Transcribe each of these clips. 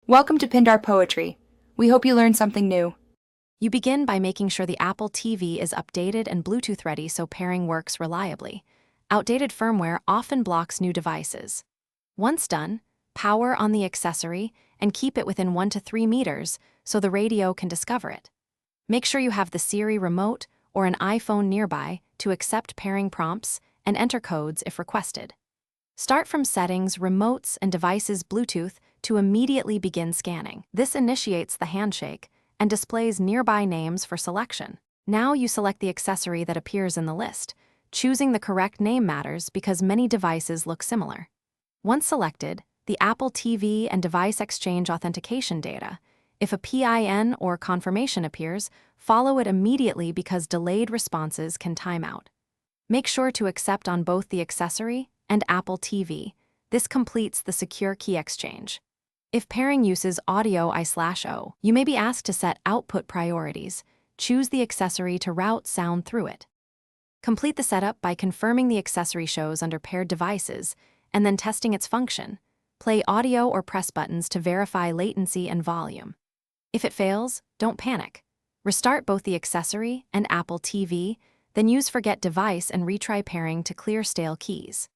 Welcome to Pindar Poetry. We hope you learned something new. You begin by making sure the Apple TV is updated and Bluetooth ready so pairing works reliably. Outdated firmware often blocks new devices. Once done, power on the accessory and keep it within 1 to 3 meters so the radio can discover it. Make sure you have the Siri remote or an iPhone nearby to accept pairing prompts and enter codes if requested. Start from Settings, Remotes, and Devices Bluetooth to immediately begin scanning. This initiates the handshake and displays nearby names for selection. Now you select the accessory that appears in the list. Choosing the correct name matters because many devices look similar. Once selected, the Apple TV and device exchange authentication data. If a PIN or confirmation appears, follow it immediately because delayed responses can time out. Make sure to accept on both the accessory and Apple TV. This completes the secure key exchange. If pairing uses audio I/O, you may be asked to set output priorities. Choose the accessory to route sound through it. Complete the setup by confirming the accessory shows under paired devices and then testing its function. Play audio or press buttons to verify latency and volume. If it fails, don't panic. Restart both the accessory and Apple TV, then use Forget Device and retry pairing to clear stale keys.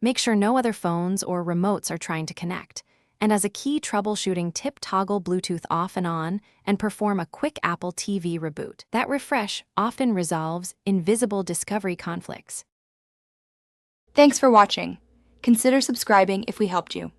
Make sure no other phones or remotes are trying to connect. And as a key troubleshooting tip, toggle Bluetooth off and on and perform a quick Apple TV reboot. That refresh often resolves invisible discovery conflicts. Thanks for watching. Consider subscribing if we helped you.